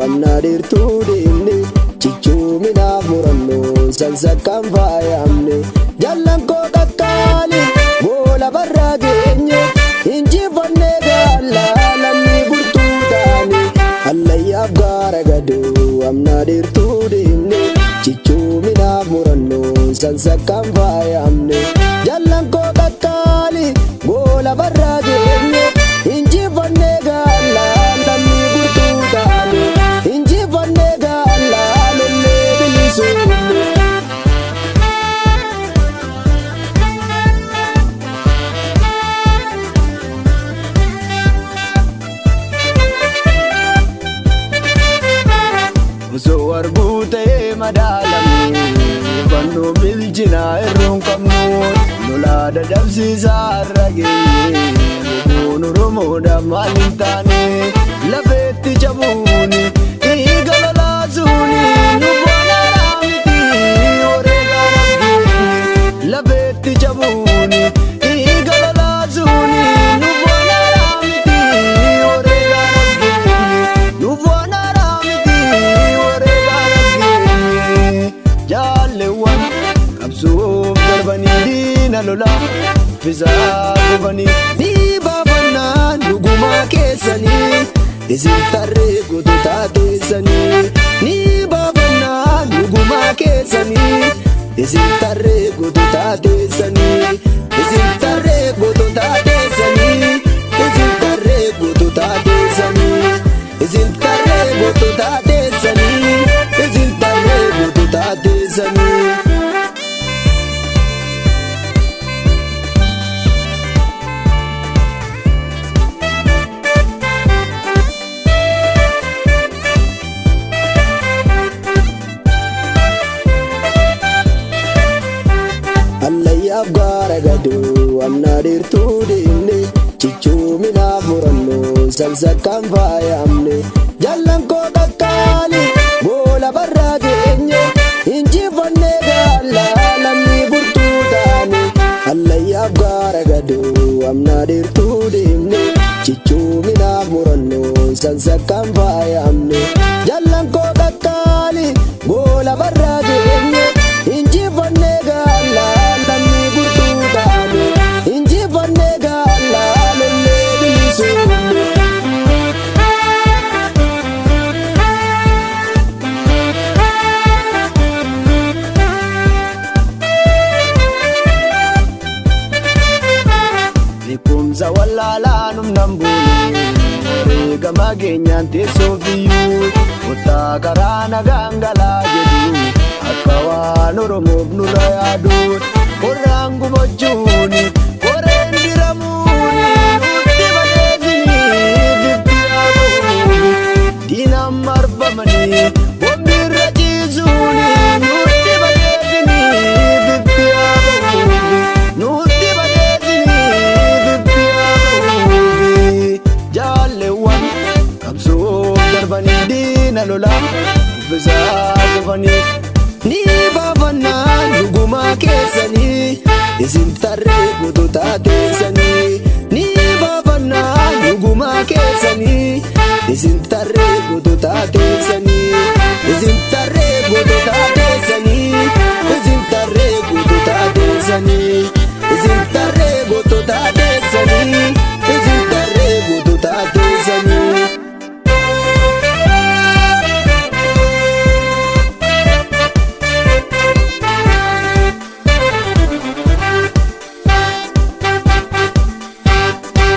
amna dirtuu deemne cichoominaaf murannoo sansakkaan faayamne jallan koo qaqqaali boola barraa geenye injifannee galla lammi burtuu taane allayyaaf gaara gadoo amna dirtuu deemne cichoominaaf murannoo sansakkaan faayamne jallan koo qaqqaali boola barraa geenye injifannee galla lammi burtuu taane injifannee galla lollee bilisuunne. Osoo arguu ta'ee madaalamnu hubannoo bilchinaa irroon qabnu lolaa dadhabsiisaa har'a geenye lubbuun Oromoodhaaf maal hin taane lafeetti cabuuni dhiiga lolaasuuni nu boonaa miti wareegaan argeenye lafeetti cabuuni dhiiga lolaasuuni nu boonaa miti wareegaan argeenye nu boonaa jaalleewwan qabsoof darbanii diina lolaa fisaa gubanii ni baafannaa dhugumaa keessanii isin tarree gootota teessanii ni baafannaa dhugumaa keessanii isin tarree gootota teessanii isin tarree gootota teessanii isin tarree gootota teessanii isin tarree gootota teessanii isin tarree gootota teessanii. Allayyaaf gaara gadoo amna dirtuu deemne cichoominaaf murannoo sansakkaan faayamne jallan koo qaqqaali boola barraa geenye injifannee galla lammi burtuu taane allayyaaf gaara gadoo amna dirtuu deemne cichoominaaf murannoo sansakkaan faayamne jallan koo qaqqaali boola barraa geenye injifannee galla lammi burtuu taane injifannee galla lollee bilisuunne. Beekumsa wallaalaa numnan buune wareegama keenyaan teessoo fiyyuu kottaa karaa nagaan galaa jedhu akka waan Oromoof nurra yaadu qorraan gubachuuni qoreen diramuuni nutti badeessinii bibbi haabuuni diinaan marfamanii bombiirra ciisuuni nutti badeessinii bibbi haabuuni nutti jaalleewwan qabsoof darbanii diina lolaa fisaa gubanii ni baafannaa dhugumaa keessanii isin tarree gootota teessanii ni baafannaa dhugumaa keessanii isin tarree gootota teessanii isin tarree gootota teessanii isin tarree gootota teessanii isin tarree gootota teessanii isin tarree gootota teessanii.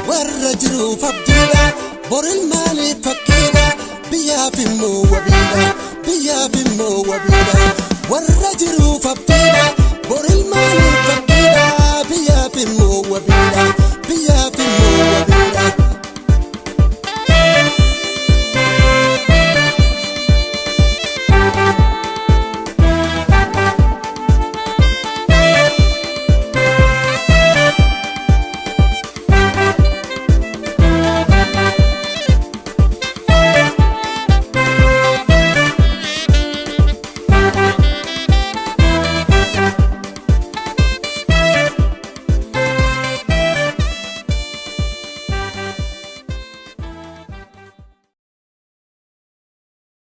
warra jiruuf abdiidha boril maaliif fakkiidha biyyaaf immoo wabiidha biyyaaf immoo wabiidha warra jiruuf abdiidha